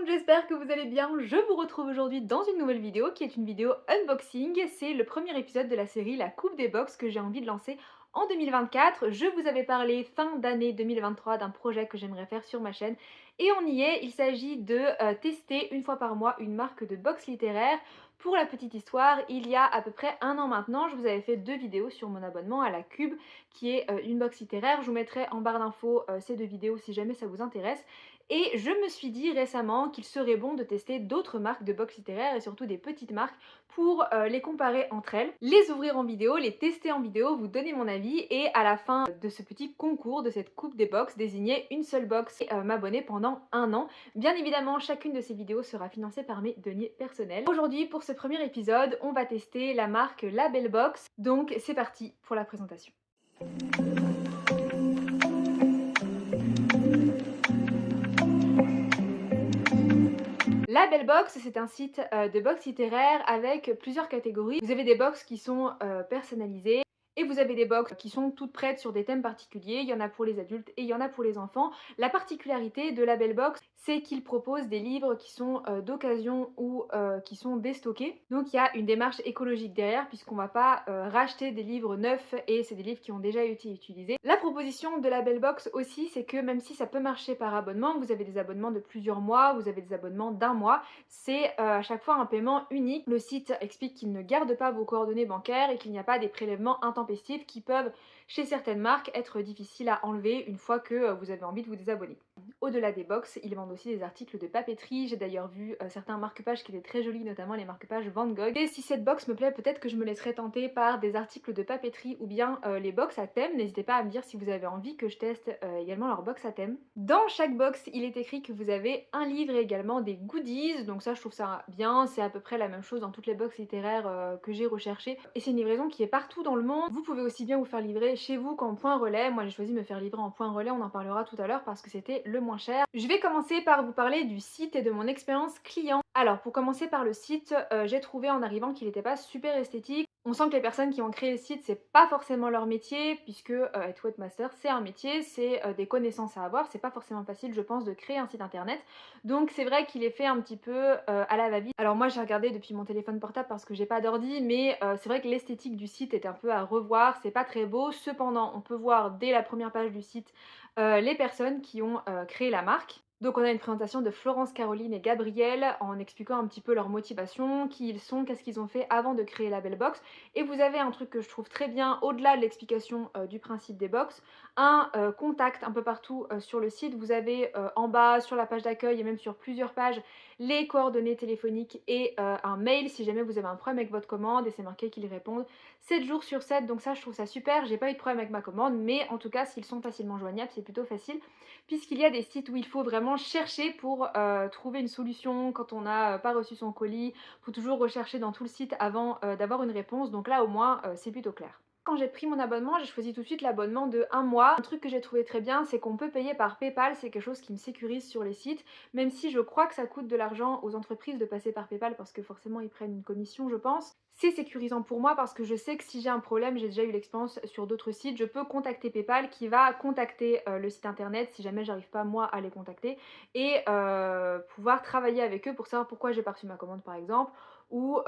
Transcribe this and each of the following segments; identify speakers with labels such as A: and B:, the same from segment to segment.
A: monde, j'espère que vous allez bien. Je vous retrouve aujourd'hui dans une nouvelle vidéo qui est une vidéo unboxing. C'est le premier épisode de la série La Coupe des Box que j'ai envie de lancer en 2024. Je vous avais parlé fin d'année 2023 d'un projet que j'aimerais faire sur ma chaîne et on y est. Il s'agit de tester une fois par mois une marque de box littéraire. Pour la petite histoire, il y a à peu près un an maintenant, je vous avais fait 2 vidéos sur mon abonnement à la Cube qui est une box littéraire. Je vous mettrai en barre d'infos ces 2 vidéos si jamais ça vous intéresse. Et je me suis dit récemment qu'il serait bon de tester d'autres marques de box littéraires et surtout des petites marques pour les comparer entre elles, les ouvrir en vidéo, les tester en vidéo, vous donner mon avis et à la fin de ce petit concours, de cette coupe des box, désigner une seule box et m'abonner pendant un an. Bien évidemment, chacune de ces vidéos sera financée par mes deniers personnels. Aujourd'hui, pour ce premier épisode, on va tester la marque Label Box. Donc c'est parti pour la présentation. La Belle Box, c'est un site de box littéraire avec plusieurs catégories. Vous avez des box qui sont personnalisées et vous avez des box qui sont toutes prêtes sur des thèmes particuliers. Il y en a pour les adultes et il y en a pour les enfants. La particularité de la Belle Box, c'est qu'il propose des livres qui sont d'occasion ou qui sont déstockés. Donc il y a une démarche écologique derrière puisqu'on ne va pas racheter des livres neufs et c'est des livres qui ont déjà été utilisés. La proposition de la Belle Box aussi, c'est que même si ça peut marcher par abonnement, vous avez des abonnements de plusieurs mois, vous avez des abonnements d'un mois, c'est à chaque fois un paiement unique. Le site explique qu'il ne garde pas vos coordonnées bancaires et qu'il n'y a pas des prélèvements intempestifs qui peuvent, chez certaines marques, être difficiles à enlever une fois que vous avez envie de vous désabonner. Au-delà des box, ils vendent aussi des articles de papeterie. J'ai d'ailleurs vu certains marque-pages qui étaient très jolis, notamment les marque-pages Van Gogh. Et si cette box me plaît, peut-être que je me laisserai tenter par des articles de papeterie ou bien les box à thème. N'hésitez pas à me dire si vous avez envie que je teste également leur box à thème. Dans chaque box, il est écrit que vous avez un livre et également des goodies. Donc ça, je trouve ça bien. C'est à peu près la même chose dans toutes les box littéraires que j'ai recherchées. Et c'est une livraison qui est partout dans le monde. Vous pouvez aussi bien vous faire livrer chez vous qu'en point relais. Moi, j'ai choisi de me faire livrer en point relais. On en parlera tout à l'heure parce que c'était le moins cher. Je vais commencer par vous parler du site et de mon expérience client. Alors pour commencer par le site, j'ai trouvé en arrivant qu'il n'était pas super esthétique. On sent que les personnes qui ont créé le site, c'est pas forcément leur métier, puisque être webmaster, c'est un métier, c'est des connaissances à avoir, c'est pas forcément facile, je pense, de créer un site internet. Donc c'est vrai qu'il est fait un petit peu à la va-vite. Alors moi j'ai regardé depuis mon téléphone portable parce que j'ai pas d'ordi, mais c'est vrai que l'esthétique du site est un peu à revoir, c'est pas très beau. Cependant, on peut voir dès la première page du site les personnes qui ont créé la marque. Donc on a une présentation de Florence, Caroline et Gabriel en expliquant un petit peu leur motivation, qui ils sont, qu'est-ce qu'ils ont fait avant de créer la Belle Box. Et vous avez un truc que je trouve très bien, au-delà de l'explication du principe des box, un contact un peu partout sur le site. Vous avez en bas, sur la page d'accueil et même sur plusieurs pages, les coordonnées téléphoniques et un mail si jamais vous avez un problème avec votre commande et c'est marqué qu'ils répondent 7 jours sur 7. Donc ça, je trouve ça super. J'ai pas eu de problème avec ma commande, mais en tout cas, s'ils sont facilement joignables, c'est plutôt facile puisqu'il y a des sites où il faut vraiment chercher pour trouver une solution quand on n'a pas reçu son colis. Il faut toujours rechercher dans tout le site avant d'avoir une réponse. Donc là, au moins, c'est plutôt clair. Quand j'ai pris mon abonnement, j'ai choisi tout de suite l'abonnement de 1 mois. Un truc que j'ai trouvé très bien, c'est qu'on peut payer par PayPal, c'est quelque chose qui me sécurise sur les sites, même si je crois que ça coûte de l'argent aux entreprises de passer par PayPal parce que forcément ils prennent une commission, je pense. C'est sécurisant pour moi parce que je sais que si j'ai un problème, j'ai déjà eu l'expérience sur d'autres sites, je peux contacter PayPal qui va contacter le site internet si jamais j'arrive pas moi à les contacter et pouvoir travailler avec eux pour savoir pourquoi j'ai pas reçu ma commande par exemple ou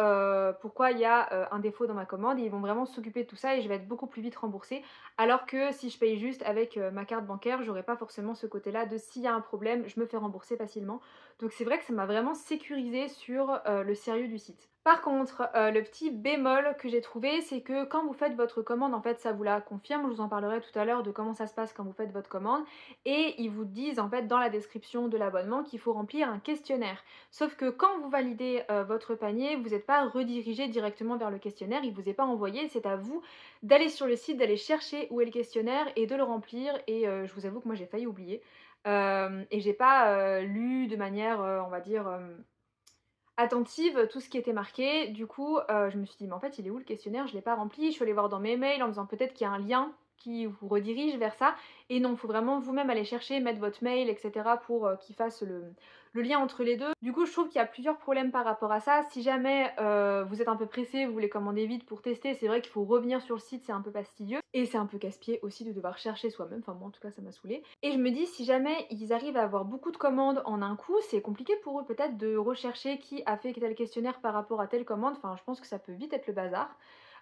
A: pourquoi il y a un défaut dans ma commande et ils vont vraiment s'occuper de tout ça et je vais être beaucoup plus vite remboursée. Alors que si je paye juste avec ma carte bancaire, j'aurai pas forcément ce côté-là de s'il y a un problème, je me fais rembourser facilement. Donc c'est vrai que ça m'a vraiment sécurisé sur le sérieux du site. Par contre, le petit bémol que j'ai trouvé, c'est que quand vous faites votre commande, en fait, ça vous la confirme. Je vous en parlerai tout à l'heure de comment ça se passe quand vous faites votre commande. Et ils vous disent, en fait, dans la description de l'abonnement, qu'il faut remplir un questionnaire. Sauf que quand vous validez votre panier, vous n'êtes pas redirigé directement vers le questionnaire, il ne vous est pas envoyé. C'est à vous d'aller sur le site, d'aller chercher où est le questionnaire et de le remplir. Et je vous avoue que moi, j'ai failli oublier. Et j'ai pas lu de manière, on va dire attentive tout ce qui était marqué. Du coup, je me suis dit: «Mais en fait, il est où le questionnaire? Je l'ai pas rempli». Je suis allée voir dans mes mails en me disant: «Peut-être qu'il y a un lien qui vous redirige vers ça. Et non, il faut vraiment vous-même aller chercher, mettre votre mail, etc. pour qu'il fasse le lien entre les deux. Du coup, je trouve qu'il y a plusieurs problèmes par rapport à ça. Si jamais vous êtes un peu pressé, vous voulez commander vite pour tester, c'est vrai qu'il faut revenir sur le site, c'est un peu fastidieux. Et c'est un peu casse-pied aussi de devoir chercher soi-même, enfin moi en tout cas ça m'a saoulée. Et je me dis, si jamais ils arrivent à avoir beaucoup de commandes en un coup, c'est compliqué pour eux peut-être de rechercher qui a fait tel questionnaire par rapport à telle commande, enfin je pense que ça peut vite être le bazar.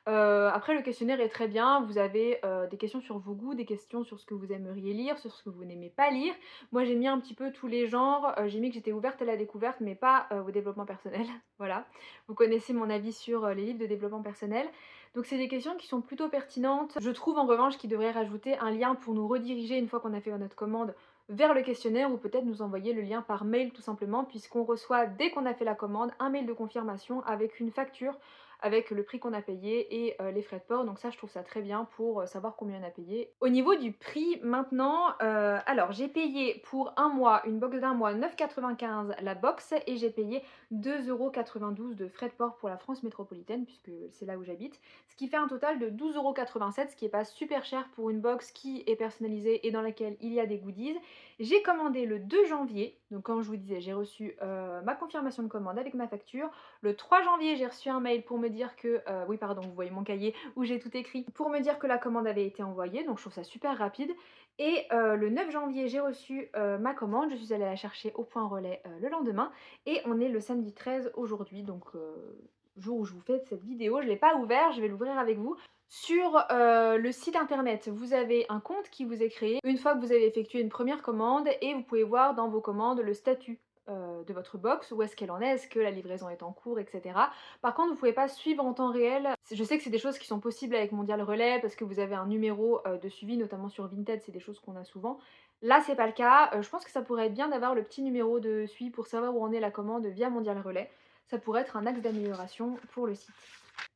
A: Après le questionnaire est très bien, vous avez, des questions sur vos goûts, des questions sur ce que vous aimeriez lire, sur ce que vous n'aimez pas lire. Moi j'ai mis un petit peu tous les genres, j'ai mis que j'étais ouverte à la découverte mais pas, au développement personnel, voilà. Vous connaissez mon avis sur, les livres de développement personnel. Donc c'est des questions qui sont plutôt pertinentes. Je trouve en revanche qu'ils devraient rajouter un lien pour nous rediriger une fois qu'on a fait notre commande vers le questionnaire ou peut-être nous envoyer le lien par mail tout simplement puisqu'on reçoit dès qu'on a fait la commande un mail de confirmation avec une facture avec le prix qu'on a payé et les frais de port. Donc ça, je trouve ça très bien pour savoir combien on a payé. Au niveau du prix maintenant, alors j'ai payé pour un mois, une box d'un mois, 9,95 la box et j'ai payé 2,92 € de frais de port pour la France métropolitaine puisque c'est là où j'habite. Ce qui fait un total de 12,87 €, ce qui est pas super cher pour une box qui est personnalisée et dans laquelle il y a des goodies. J'ai commandé le 2 janvier, donc comme je vous disais, j'ai reçu ma confirmation de commande avec ma facture. Le 3 janvier, j'ai reçu un mail pour me dire que, oui pardon, vous voyez mon cahier où j'ai tout écrit, pour me dire que la commande avait été envoyée, donc je trouve ça super rapide. Et le 9 janvier, j'ai reçu ma commande, je suis allée la chercher au point relais le lendemain, et on est le samedi 13 aujourd'hui, donc jour où je vous fais cette vidéo, je ne l'ai pas ouvert, je vais l'ouvrir avec vous. Sur le site internet, vous avez un compte qui vous est créé une fois que vous avez effectué une première commande et vous pouvez voir dans vos commandes le statut de votre box, où est-ce qu'elle en est que la livraison est en cours, etc. Par contre, vous pouvez pas suivre en temps réel. Je sais que c'est des choses qui sont possibles avec Mondial Relais parce que vous avez un numéro de suivi, notamment sur Vinted, c'est des choses qu'on a souvent. Là, c'est pas le cas. Je pense que ça pourrait être bien d'avoir le petit numéro de suivi pour savoir où en est la commande via Mondial Relais. Ça pourrait être un axe d'amélioration pour le site.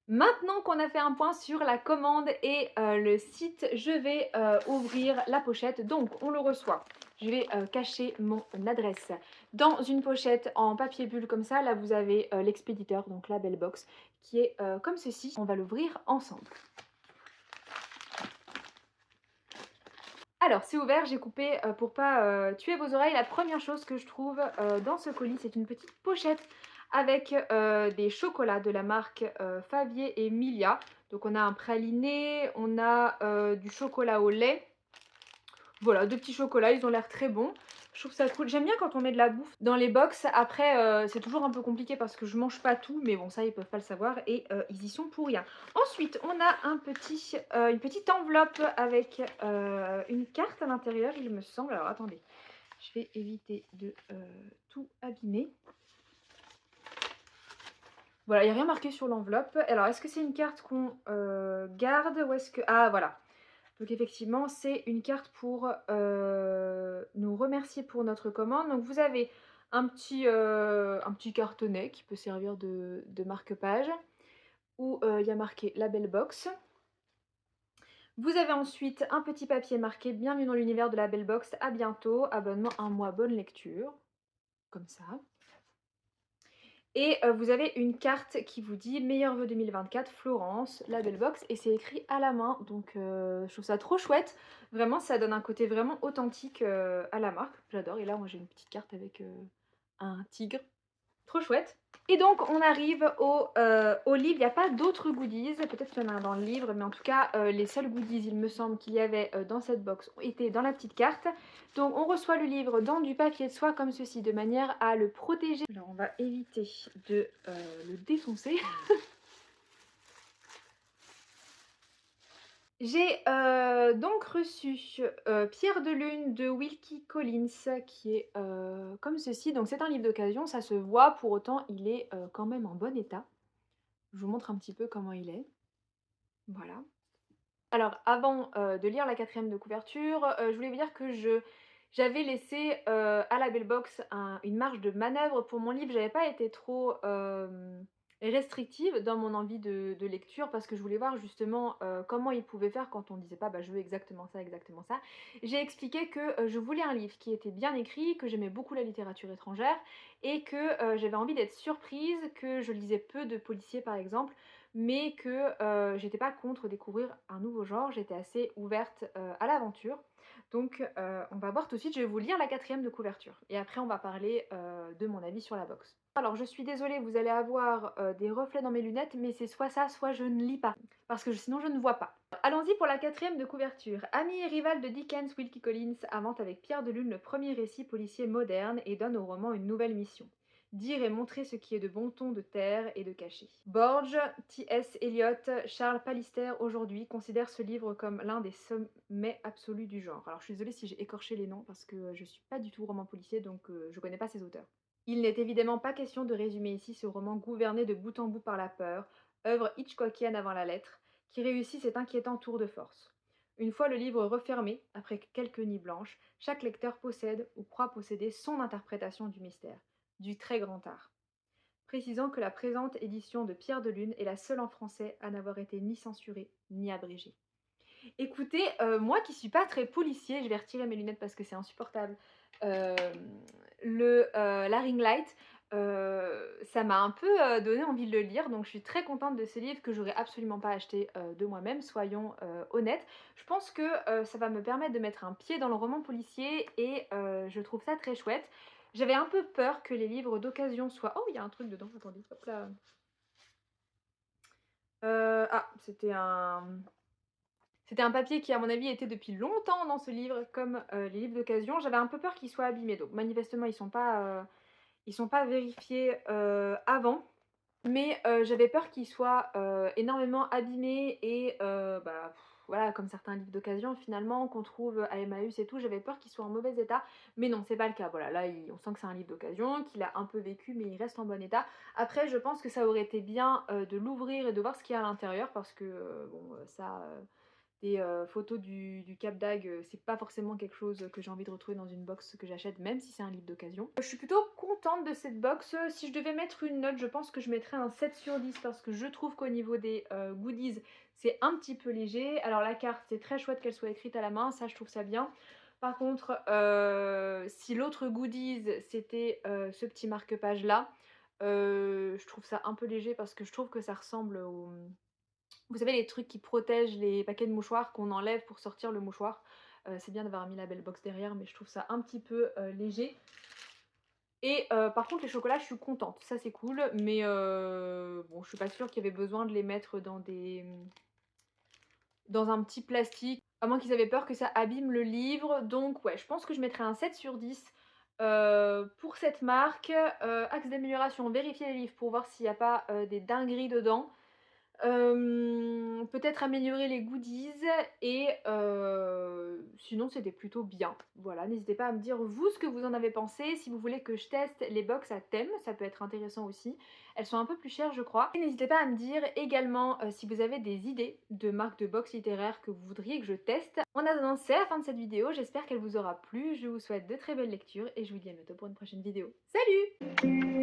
A: Maintenant qu'on a fait un point sur la commande et le site, je vais ouvrir la pochette. Donc on le reçoit. Je vais cacher mon adresse dans une pochette en papier bulle comme ça. Là vous avez l'expéditeur, donc la belle box, qui est comme ceci. On va l'ouvrir ensemble. Alors c'est ouvert, j'ai coupé pour pas tuer vos oreilles. La première chose que je trouve dans ce colis, c'est une petite pochette avec des chocolats de la marque Favier et Milia. Donc on a un praliné, on a du chocolat au lait. Voilà, 2 petits chocolats, ils ont l'air très bons. Je trouve ça cool. J'aime bien quand on met de la bouffe dans les box. Après, c'est toujours un peu compliqué parce que je mange pas tout, mais bon, ça, ils peuvent pas le savoir et ils y sont pour rien. Ensuite, on a une petite enveloppe avec une carte à l'intérieur, il me semble. Alors, attendez, je vais éviter de tout abîmer. Voilà, il n'y a rien marqué sur l'enveloppe. Alors, est-ce que c'est une carte qu'on garde ou est-ce que... Ah, voilà. Donc effectivement, c'est une carte pour nous remercier pour notre commande. Donc vous avez un petit cartonnet qui peut servir de marque-page où il y a marqué la belle box. Vous avez ensuite un petit papier marqué bienvenue dans l'univers de la belle box, à bientôt, abonnement 1 mois, bonne lecture, comme ça. Et vous avez une carte qui vous dit meilleurs vœux 2024, Florence, la belle box, et c'est écrit à la main, donc je trouve ça trop chouette. Vraiment, ça donne un côté vraiment authentique à la marque, j'adore. Et là, moi j'ai une petite carte avec un tigre, trop chouette. Et donc on arrive au livre, il n'y a pas d'autres goodies, peut-être qu'il y en a un dans le livre, mais en tout cas les seuls goodies il me semble qu'il y avait dans cette box étaient dans la petite carte. Donc on reçoit le livre dans du papier de soie comme ceci, de manière à le protéger. Alors on va éviter de le défoncer. J'ai donc reçu Pierre de Lune de Wilkie Collins qui est comme ceci. Donc c'est un livre d'occasion, ça se voit, pour autant il est quand même en bon état. Je vous montre un petit peu comment il est. Voilà. Alors avant de lire la 4e de couverture, je voulais vous dire que j'avais laissé à la belle box une marge de manœuvre pour mon livre. J'avais pas été trop restrictive dans mon envie de lecture parce que je voulais voir justement comment ils pouvaient faire quand on disait pas bah, je veux exactement ça, exactement ça. J'ai expliqué que je voulais un livre qui était bien écrit, que j'aimais beaucoup la littérature étrangère et que j'avais envie d'être surprise, que je lisais peu de policiers par exemple, mais que j'étais pas contre découvrir un nouveau genre, j'étais assez ouverte à l'aventure. Donc on va voir tout de suite, je vais vous lire la 4e de couverture et après on va parler de mon avis sur la box. Alors je suis désolée, vous allez avoir des reflets dans mes lunettes, mais c'est soit ça, soit je ne lis pas, parce que sinon je ne vois pas. Allons-y pour la 4e de couverture. Ami et rival de Dickens, Wilkie Collins invente avec Pierre de Lune le premier récit policier moderne et donne au roman une nouvelle mission. Dire et montrer ce qui est de bon ton de taire et de cacher. Borges, T.S. Eliot, Charles Pallister aujourd'hui considèrent ce livre comme l'un des sommets absolus du genre. Alors je suis désolée si j'ai écorché les noms parce que je suis pas du tout roman policier donc je connais pas ces auteurs. Il n'est évidemment pas question de résumer ici ce roman gouverné de bout en bout par la peur, œuvre Hitchcockienne avant la lettre, qui réussit cet inquiétant tour de force. Une fois le livre refermé, après quelques nuits blanches, chaque lecteur possède ou croit posséder son interprétation du mystère, du très grand art. Précisant que la présente édition de Pierre de Lune est la seule en français à n'avoir été ni censurée ni abrégée. Écoutez, moi qui suis pas très policier, je vais retirer mes lunettes parce que c'est insupportable. La ring light, ça m'a un peu donné envie de le lire, donc je suis très contente de ce livre que j'aurais absolument pas acheté de moi-même, soyons honnêtes. Je pense que ça va me permettre de mettre un pied dans le roman policier et je trouve ça très chouette. J'avais un peu peur que les livres d'occasion soient... Oh, il y a un truc dedans, attendez, hop là. Ah, C'était un papier qui, à mon avis, était depuis longtemps dans ce livre, comme les livres d'occasion. J'avais un peu peur qu'ils soient abîmés, donc manifestement, ils sont pas vérifiés avant. Mais j'avais peur qu'ils soient énormément abîmés et voilà, comme certains livres d'occasion finalement qu'on trouve à Emmaüs et tout, j'avais peur qu'ils soient en mauvais état. Mais non, c'est pas le cas. Voilà, là, on sent que c'est un livre d'occasion, qu'il a un peu vécu, mais il reste en bon état. Après, je pense que ça aurait été bien de l'ouvrir et de voir ce qu'il y a à l'intérieur, parce que des photos du Cap d'Agde, c'est pas forcément quelque chose que j'ai envie de retrouver dans une box que j'achète, même si c'est un livre d'occasion. Je suis plutôt contente de cette box. Si je devais mettre une note, je pense que je mettrais un 7 sur 10 parce que je trouve qu'au niveau des goodies, c'est un petit peu léger. Alors la carte, c'est très chouette qu'elle soit écrite à la main, ça je trouve ça bien. Par contre, si l'autre goodies, c'était ce petit marque-page là, je trouve ça un peu léger parce que je trouve que ça ressemble au... Vous savez, les trucs qui protègent les paquets de mouchoirs qu'on enlève pour sortir le mouchoir. C'est bien d'avoir mis la belle box derrière, mais je trouve ça un petit peu léger. Et par contre, les chocolats, je suis contente. Ça, c'est cool. Mais bon, je suis pas sûre qu'il y avait besoin de les mettre dans un petit plastique. À moins qu'ils avaient peur que ça abîme le livre. Donc ouais, je pense que je mettrais un 7 sur 10 pour cette marque. Axe d'amélioration, vérifier les livres pour voir s'il n'y a pas des dingueries dedans. Peut-être améliorer les goodies et sinon c'était plutôt bien. Voilà, n'hésitez pas à me dire vous ce que vous en avez pensé, si vous voulez que je teste les box à thème, ça peut être intéressant aussi. Elles sont un peu plus chères je crois. Et n'hésitez pas à me dire également si vous avez des idées de marques de box littéraires que vous voudriez que je teste. En attendant, c'est la fin de cette vidéo, j'espère qu'elle vous aura plu, je vous souhaite de très belles lectures et je vous dis à bientôt pour une prochaine vidéo. Salut!